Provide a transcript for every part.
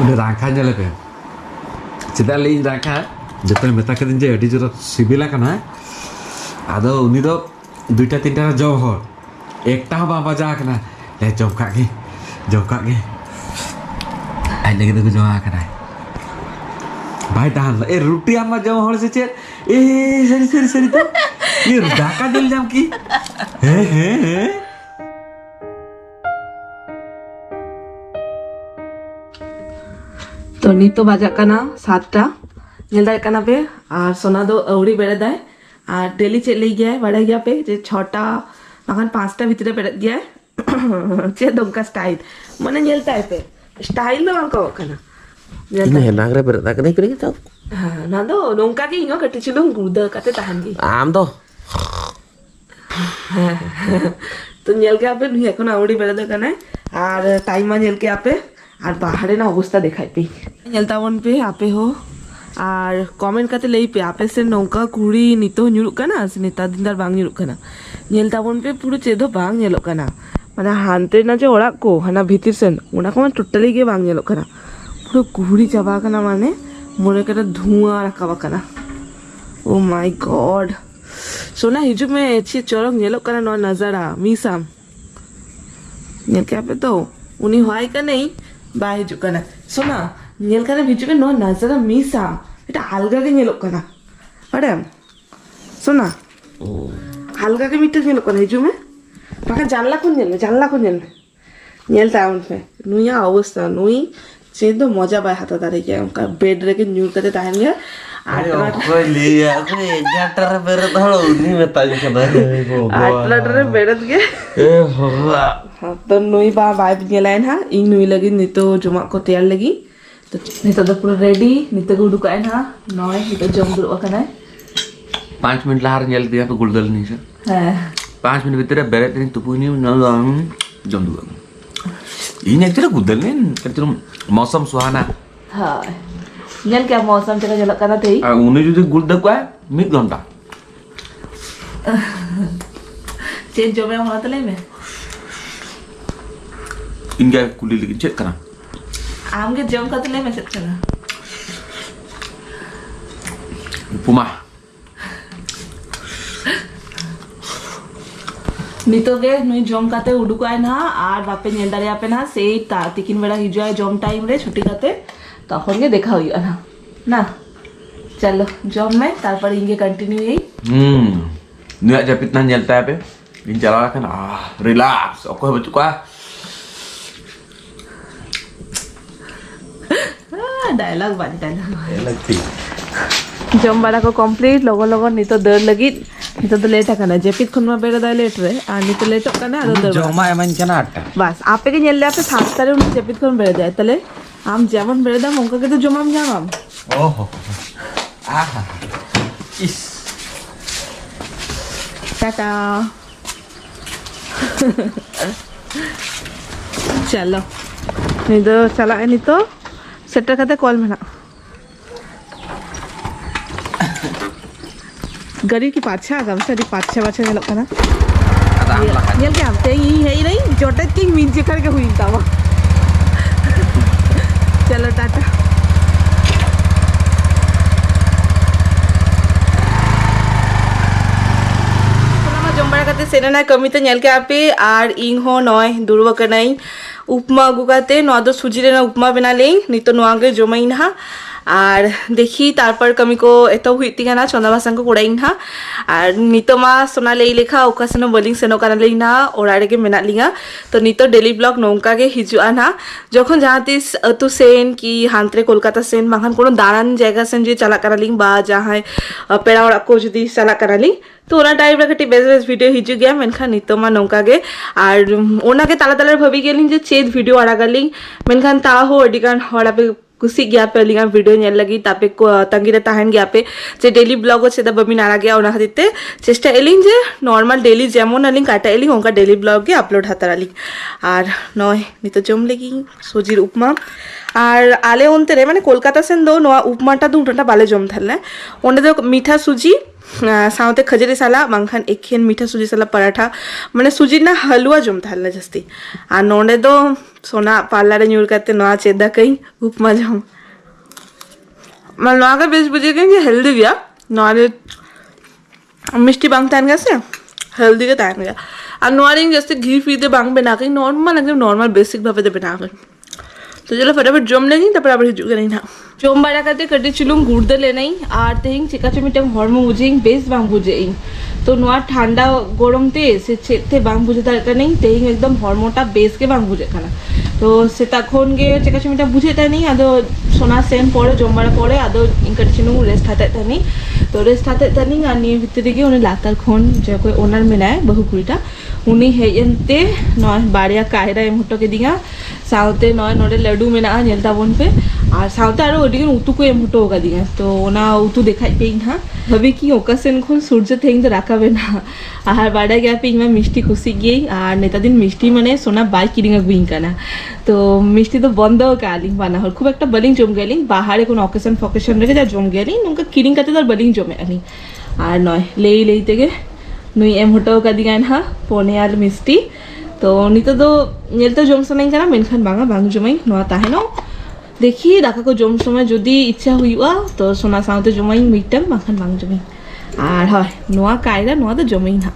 उन्हें राखा जले पे चेदा ले राखा जतने मेता के दिन जे अडी जोर सिबिला कना आदो उनी दो दुईटा तीनटा जम हो एकटा बा बजा कना ले जमका गे आई लगे तो जमा कना भाई तान ए रोटी आमा जम हो से चे ए सरी तो ये डाका दिल जाम की हे तो नीतो बाजा कना 7टा नेल दाय कना पे और सोना दो अवड़ी बेड़े दाय और डेली चेक ले गया है बड़ा गया पे जे 6टा बागान 5टा भीतर बेड़े गया है चे दोंका स्टाइल मने नेलता है पे स्टाइल दो अंको कना ini enak re berat kene kene tau हां ना दो नोंका के इंगो कटे चिलुं गुद कते ताहन गी am to तो नेल के आपे नुई এখন अवड़ी बेड़े दो कना और टाइम मा नेल के आपे আর পাহাড়ে না অবস্থা দেখাই পেই নেলতাবন পে আপে হো আর কমেন্ট কাতে লেই পে আপে সে নৌকা কুড়ি নিতো ñuruk kana se neta dindar bang ñuruk kana নেলতাবন পে পুরো চেদো bang ñelok kana মানে হানতে না যে ওড়াক কো হানা ভিতির সেন ওনা কো টোটালি গে bang ñelok kana পুরো কুড়ি চাবা kana মানে মোরে কাটা ধুঁয়া রাখাবা kana ও মাই গড सोना हिजुक में अच्छी चौरक ñelok kana no नजारा मीसाम ñel के आपे तो उनी होय का नहीं बाय हिजुक kana सोना ñel kana हिजुक में no नजारा मीसाम এটা আলগা কে ñelok kana ম্যাডাম সোনা আলগা কে মিটে ñelok kana हिजुक में পাকা জানলা কোন ñel টাউন पे নুইয়া অবস্থা নুই চেদো মজা পায় হাতে দাঁড়িয়ে গিয়ে বেড রেখে ñুর কাতে তাহেন গিয়ে आटलाटरे बेड़त गे तो नुई बा वाइफ गेलाइन हा इन नुई लगी नितो जुमा को तैयार लगी तो नितो तो पूरा रेडी नितो को उडुकाइन हा नय नितो जम दुरवा कनाय 5 मिनट लार नेल दिया पे गुलदल नहीं से हां 5 मिनट भीतर बेरे दिन तुपुनी न जम दुआ इन एक्चुअली गुलदल नहीं एक्चुअली मौसम सुहाना हां नेल क्या मौसम चला जला कना थई उन्हें जो गुल दकुआ 1 घंटा चेंज जो में होना तले में इनका कुली लेकिन चेक करना आम के जम का तले में सेट करना उपमा नितो गे नुई जम काते उडुकाय ना আর বাপে নেল দাঁড়িয়ে আপে না সেই তিকিন বেলা হিজুয় জম টাইম রে ছুটি কাতে তখন গে দেখা হইয়া না না चलो जॉब में तारपर इंगे कंटिन्यू यही नुया जब इतना nyelta पे इन चला kan relax oke betul dialogue बानी डायलॉग जम बड़ा को कंप्लीट लोगो लोगो नितो दर लगी नितो तो लेट है जेपित खुन में बेड़ा दाय लेट रे आ नितो लेट कना आदो दर joma eman kana atta बस आपे के नेल्ले आपे 7 तारे उन जेपित खुन बेड़ा जाय तले आम जेमन बेड़ा दा मोंका के तो जमाम जामाम ओहो आहा इस टाटा चलो नहीं तो चला है नहीं तो सेटर खाते कॉल में ना गरीब की पाछा गम सरी पाछा ये लोग का ना ये क्या हम ते ही है ही नहीं जोटे किंग मिंजे करके हुई था वो चलो टाटा जमबाड़ाते सेना कमीते नेल के आपे और इन हो नय दुर्वा कनाई उपमा अगुकाते नवा दो सुजी रे ना उपमा बना लें नितो नवा गे जमाइन हा और देखी तारपर कमी को एतो हुईती ना चंदा भाषण को कोड़ाइन हा और नितो मा सोना ले लेखा ओकासनो बलिंग सेनो काना लेइन हा ओराड़े के मेना लिंगा तो नितो डेली ब्लॉग नौका के हिजुआ ना जखन जहाँ तीस अतु सेन की हांतरे कोलकाता सेन बांखान कोनो दारान जगह सेन जे चला काना लिंग बा जहाँ पेड़ा ओड़ा को जदी चला काना लिंग तो ओना टाइम रे कटी बेस बेस वीडियो हिजु गया मेनखान नितो मा नौका गे और ओना के ताला ताला भाबी गेलिंग जे चेद वीडियो आड़ागालिंग मेनखान ता हो अडिगान हड़ा पे कुसी गया पे लिंगा वीडियो नेल लगी तापे को तंगीरे ताहन गया पे जे डेली ब्लॉग होचे दा बबी नारा गया ओना खातिते चेष्टा एलिंग जे नॉर्मल डेली जेमन आलिंग काटा एलिंग ओंका डेली ब्लॉग के अपलोड हातारालिंग और नय नितो जम लगी सुजीर उपमा और आले ओनते रे माने कोलकाता सेन दो नवा उपमाटा दो उठा बाले जम थाले ओंडे दो मीठा सुजी साउते खजरी साला बांखान एखेन मीठा सुजी साला पराठा माने सुजी ना हलवा जम थालना जस्ती आ नोंडे दो सोना पार्लर न्यूर करते नोआ चेदा कई उपमा जम मान नोआ का बेस बुझे कि हेल्दी बिया नोआरे मिष्टी बांग तान गया हेल्दी के तान गया और नोआरिंग जैसे घी फीते बांग बना के नॉर्मल एकदम नॉर्मल बेसिक भावे दे बना के तो चलो फटाफट जम लेंगे तब आবার हिजुगे नहीं ना जम बाड़ा करते कटे चुलुम गुड़दे ले नहीं আর তেহিং চিকাচমিটাং হরমো বুঝিং বেশ বাং বুঝেইং তো নোয়া ঠান্ডা গরমতে সে চেতে বাং বুঝে দরকার নেই তেহিং একদম হরমোটা বেশ কে বাং বুঝে খানা তো সে তখন গে চিকাচমিটা বুঝে তা নেই আদো সোনা সেম পরে জমবাড়া পরে আদো ইনকার চিনু রেস্ট হাতে তা নেই তো রেস্ট হাতে তা নেই আর নিয়ে ভিতরে গিয়ে উনি লাতার খন যে কই ওনার মেলায় বহুকুড়িটা উনি হেজেনতে নয় বাড়িয়া কায়রা এম হটকে দিঙা साउते नॉय नोडे लड्डू में ना नेलता बोन पे और साउते आरो ओडिगन उतु को एम हटो होगा दिगा तो ओना उतु देखाई पेइन हा हबे की ओकासेन खुन सूर्य थेंग तो राखाबे ना आहार बाड़ा गया पे इमा मिष्टी खुशी गई और नेता दिन मिष्टी माने सोना बाई किरिंग गुइंग काना तो मिष्टी तो बंद कालिंग बाना हर खूब একটা বলিং জম গেলিং বাহারে কোন অকেশন ফকেশন রেখে যা জম গেলিং নঙ্কা কিরিং কাতে তার বলিং জমে আলি আর নয় লেই লেই থেকে নুই এম হटो का दिगान हा पोने आल मिष्टी तो नितो दो नेलते जम समय कना मेनखान बांगा बांग जमाई नोआ ताहेनो देखी दाका को जम समय जदि इच्छा हुआ तो सोना साउते जमाई मिटम बांखान बांग जमाई আর হয় নোয়া কায়দা নোয়া তো জমেই না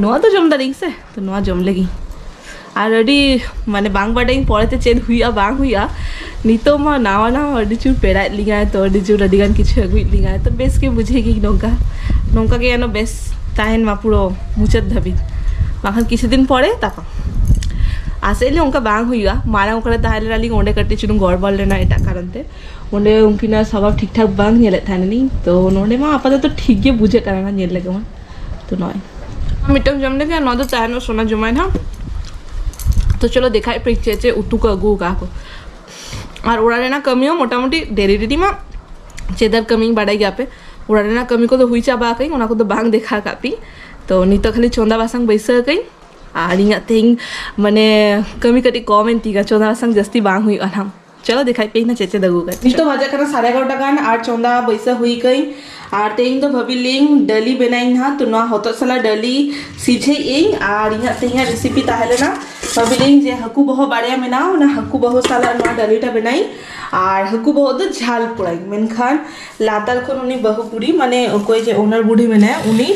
নোয়া তো জমদা দেখছে তো নোয়া জম লাগি আর ওডি মানে বাং বাডাই পরেতে চেদ হুইয়া বাং হুইয়া নিতো মা নাওয়া না ওডি চুর পেড়াই লিগায় তো ওডি চুর আদিগান কিছু আগুই লিগায় তো বেশ কে বুঝে কি নৌকা নৌকা কে এনো বেশ তাহেন মা পুরো মুচাত ধাবি বাখান কিছুদিন পরে তাকা আসলে उनका बांग हुआ मारा उनका ताहले राली ओंडे कट्टी चुनु गड़बड़ लेना एटा कारणते ओंडे उनकी ना सब ठीक ठाक बांग नेले थाने तो नोंडे मा आपातत तो ठीक गे बुझे कारणा नेल लगे मा तो नय मिटम जमने के नदो तानो सोना जमाय ना तो चलो देखाई प्रिचेचे उतु का गु का को और उड़ारे ना कमियो मोटामोटी डेरी डेरी मा चेदर कमी बाड़ाई गया पे उड़ारे ना कमी को तो हुई चाबा कई ओना को तो बांग देखा कापी तो नीतो खाली चोंदा बासंग बैसा कई আর ইয়া থিং মানে কমি কটি কমেন্ট টিকা চোদা সঙ্গ জাস্তি বাং হুই আলাম চলো দেখাই পেই না চেচে দগু গাই নিতো বাজা কানা 11:30 গান আর চোদা বৈসা হুই কই আর তেইং তো ভাবি লিং ডলি বেনাই না তো না হতো সালা ডলি সিঝে এই আর ইয়া তেইয়া রেসিপি তাহলে না ভাবি লিং যে হাকু বহ বাড়িয়া মেনাও না হাকু বহ সালা না ডলিটা বেনাই আর হাকু বহ তো ঝাল পোড়াই মেনখান লাতার কোন উনি বহুপুরি মানে কই যে ওনার বুড়ি মেনা উনি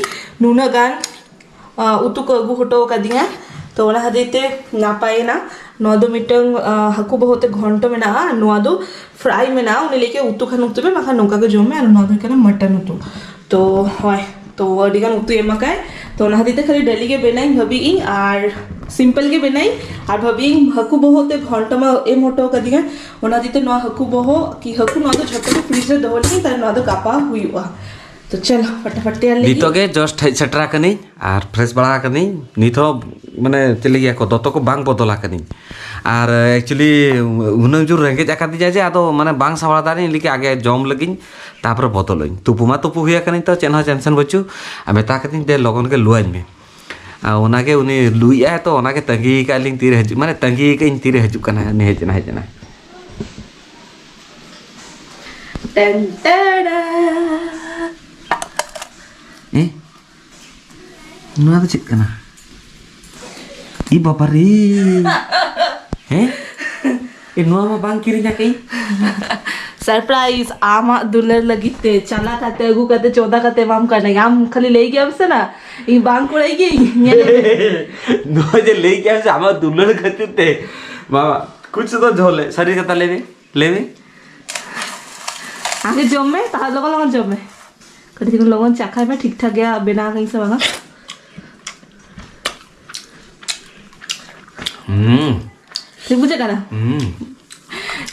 নুনা গান उतु को अगू हटो का दिया तो ओना हदीते नापाए ना नोदो मिटंग हकु बहुते घंटो में ना नोदो फ्राई में ना उन्हें लेके उतु खान उतु पे माखा नौका के जोमे और नोदो के ना मटन उतु तो होय तो अडिगान उतु एमा काय तो ओना हदीते खाली डेली के बेनाई भाबी इन और सिंपल के बेनाई और भाबी हकु बहुते घंटो में एम हटो का दिया ओना हदीते नो हकु बहु की हकु नोदो झटके फ्रीजर दोहली तार नोदो कापा हुआ तो चलो फटाफट तैयार ले नितो के जस्ट सेटरा कनी और फ्रेश बड़ा कनी नितो माने चले गया को दतो को बांग बदला कनी और एक्चुअली उन जो रेंगे जाका दी जाजे आदो माने बांग सावड़ा दानी लिके आगे जम लगिन तापर बदलइन तुपुमा तुपु हुया कनी तो चेन टेंशन बचु आ मेता कनी दे लगन के लुआइन में आ ओना के उनी लुइया तो ओना के तंगी का लिंग तीर हजु माने तंगी के इन तीर हजु कना ने हेजना टन टड़ा नुआ तो चेक करना ई बाबा रे हैं ए नुआ में बांग किरी ना कहीं सरप्राइज आमा दुलर लगिते चला काते अगु काते 14 काते माम करने आम खाली ले गया हमसे ना ई बांग कोड़ाई नुआ जे ले गया हमसे आमा दुलर करते बाबा कुछ तो झोले शरीर कता लेवे आगे जमे ता लगन जमे कटी दिन लगन चाखा में ठीक ठाक गया बिना कहीं से बागा ठीक बुझे कना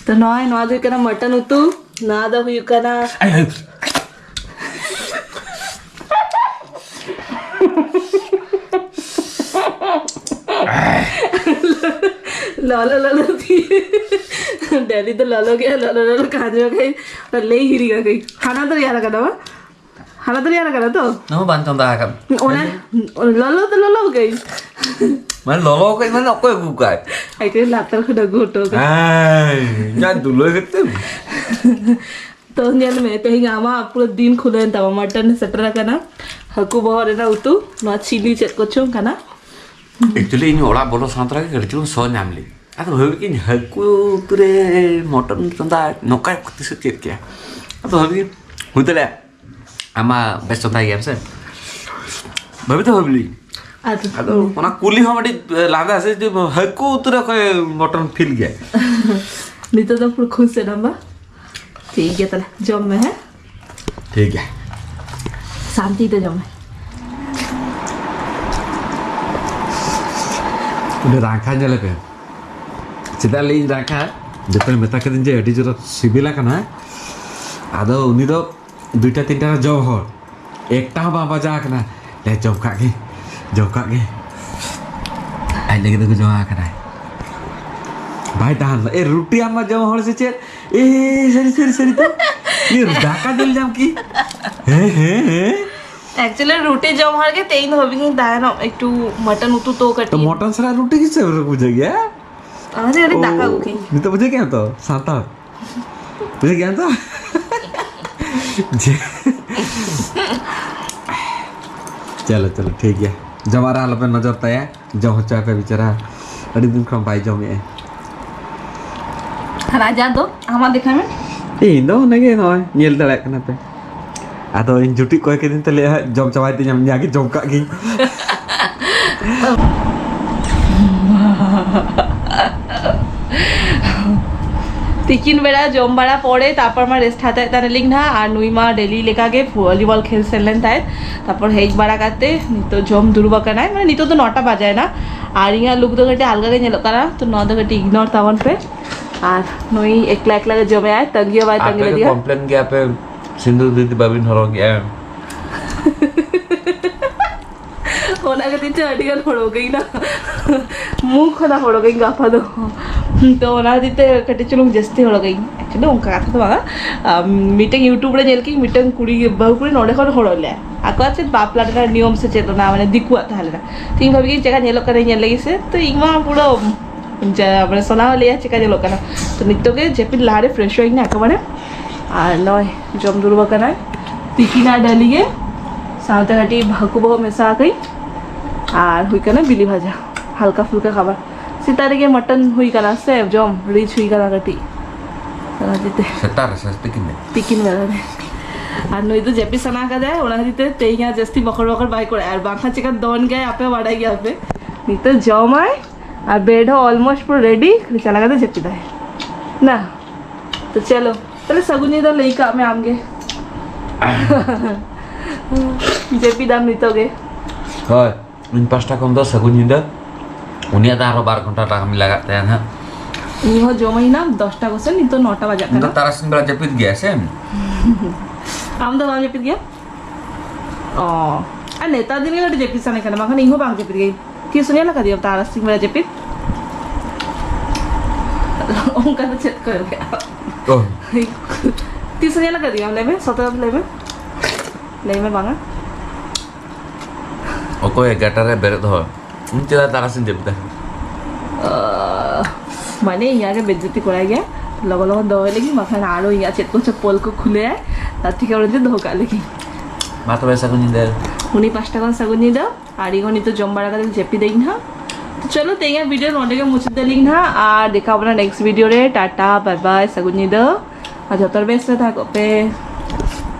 तो नॉय नॉय दे कना मटन उतु ना दा हुई कना लाला लाला थी डैडी तो लालो गया लाला खाने गई और ले ही रिया गई खाना तो यार कना खाना तो यार कना तो नो बांचंदा का ओने लालो गई मैं लोलो के मैं ओके गुगाय आइते लातर खुदा गुटो आई या दुलो करते तो ᱧᱮᱞ ᱢᱮ ᱛᱮᱦᱮᱧ ᱟᱢᱟᱜ ᱯᱩᱨᱟᱹ ᱫᱤᱱ ᱠᱷᱩᱞᱟᱹᱣᱮᱱ ᱛᱟᱢᱟ ᱢᱟᱴᱚᱱ ᱥᱮᱴᱮᱨ ᱟᱠᱟᱱᱟ ᱦᱟᱹᱠᱩ ᱵᱚᱦᱚᱜ ᱨᱮᱱᱟᱜ ᱩᱛᱩ ᱱᱚᱣᱟ ᱪᱤᱞᱤ ᱪᱮᱫ ᱠᱚᱪᱚᱝ ᱠᱟᱱᱟ एक्चुअली इन ओड़ा बोलो सातरा के गड़चू सो नाम ली अब भाभी कि हकू तुरे मटन चंदा नौका कुछ से चेक किया अब भाभी हुदले आमा बेस्ट चंदा गया से भाभी तो भाभी আচ্ছা अब ओना कुली हम अड़ी लादा से जो हकू तुरे कोई मटन फील गया নিতো তো পুরো খুশি নাম্বা ঠিক আছে তাহলে জমে হ্যাঁ ठीक है শান্তিতে জমে उन्हें राखा जले पे चिता ले राखा जब मेता के दिन जे अड़ी जोर सिबिला कना आदो उनी दो दुईटा तीनटा जब हो एकटा बाबा जा कना ले जमका के आई लगे तो जमा कना भाई दान ए रोटी आमा जम हो से चे ए सरी तो ये ढाका जल जाम की हे অ্যাকচুয়ালি রুটি জম হওয়ার আগে তেই হবে কি দায় না একটু মটন উতু তো तो কাটি मटन सरा रोटी किसे बुझे गया আরে আরে টাকা ওকে नहीं तो मुझे क्या तो साता मुझे क्या तो चलो चलो ठीक है जमारा हाल पे नजर तय जब हो चाहे पे बेचारा अड़ी दिन कम भाई जमे রাজা তো আমার দেখাবে ᱤᱧ ᱫᱚ ᱚᱱᱟᱜᱮ ᱱᱚᱜᱼᱚᱭ ᱧᱮᱞ ᱫᱟᱲᱮᱭᱟᱜ ᱠᱟᱱᱟ ᱯᱮ ᱟᱫᱚ ᱤᱧ ᱡᱩᱴᱤ ᱠᱚᱭ ᱠᱮᱫᱤᱧ ᱛᱟᱦᱞᱮ ᱡᱚᱢ ᱪᱟᱵᱟᱭ ᱛᱤᱧ ᱧᱟᱜᱮ ᱡᱚᱢ ᱠᱟᱜ ᱜᱤᱧ তিকিন বেড়া জম বাড়া পরে তারপর আমার রেস্ট হাতে তানে লিখ না আর নুইমা ডেলি লেখাগে ভলিবল খেল সেলেন তাই তারপর হেক বাড়া কাতে নিতো জম দুর্বাকা নাই মানে নিতো তো 9টা বাজায় না আর ইয়া লুক দো গটে আলগাগে নেলো কারা তো 9 দো গটে ইগনোর তাवन पे আর নুই একলা একলা জমে আয় তঙ্গিয়া বাই তঙ্গিয়া দিয়া কমপ্লেন গিয়া पे सिंदूर दीदी बाबिन हरो गया होना के तीन अडिगन हो गई ना मुंह खोना हो गई गाफा दो तो ओना दीते कटे चलो जस्ती हो गई एक्चुअली उनका कथा तो बागा मीटिंग यूट्यूब रे जेल की मीटिंग कुड़ी बहु कुड़ी नोडे खन होड़ले आको আছে বাপলাটা নিয়ম সে চেতনা মানে দিকুয়া তাহলে না তিন ভাবি কি জায়গা নেলো করে নেল লাগিছে তো ইমা পুরো মানে সোনা হলে আছে কাজে লোক না তো নিত্যকে জেপি লারে ফ্রেশ হই না একেবারে আর নয় জম দুর্বাকা নয় তিকিনা ডালিয়ে সাথে ঘাটি ভাকু বহু মেশা গই আর হুই কানা বিলি ভাজা হালকা ফুলকা খাবার সিতারে के मटन हुई कना से जम रिच हुई कना घाटी कना दिते सेटार सस्ते किने তিকিন বেলারে আর নই তো জেপি সানা কা দেয় ওনা দিতে তেইয়া জাস্তি বকর বকর বাই করে আর বাঁকা চিকেন দন গায় আপে বাড়াই গিয়ে আপে নিতে জমায় আর বেড অলমোস্ট পুরো রেডি चला का जपी देय ना तो चलो তাহলে সগুনি দা লইকা আমি আমগে জেপি দাম নিতোগে হয় इन 5 টাকা কম দাও সগুনিদা উনিয়া দা আরো 12 ঘন্টা টাকা আমি লাগাতে না ইহো জমাই না 10টা গোছে নি তো 9টা বাজা तो तारा सिंह बेला जपित गया से আম তো বাম জেপি গিয়া ও আর নেতা দিনে গটে জেপি সানে কেন মাখন ইহো বাম জেপি গই কি শুনিয়া লাগা দিও তারা সিং বেলা জেপি उनका तो चेक कर गया ओ तीसरी लगा दिया ले में 17 ले में बांगा ओ कोई गटारे बेरे तो उन चला तारा सिंह जपित মানে ইয়াকে বেজ্জতি করা গিয়া লগ লগ দই লাগি মাথা আরো ইয়া চেক করছে পোল কো খুলে তার থেকে ওর যে ধোকা লাগি মাথা পয়সা কোন দে উনি 5 টাকা সাগুনি দাও আর ইগনি তো জম্বাড়া কালে জেপি দেই না तो चलो तेगा वीडियो नोटे के मुझे लिंक ना और देखा अपना नेक्स्ट वीडियो रे टाटा बाय बाय सगुनी दो आज जतर बेस्ट था पे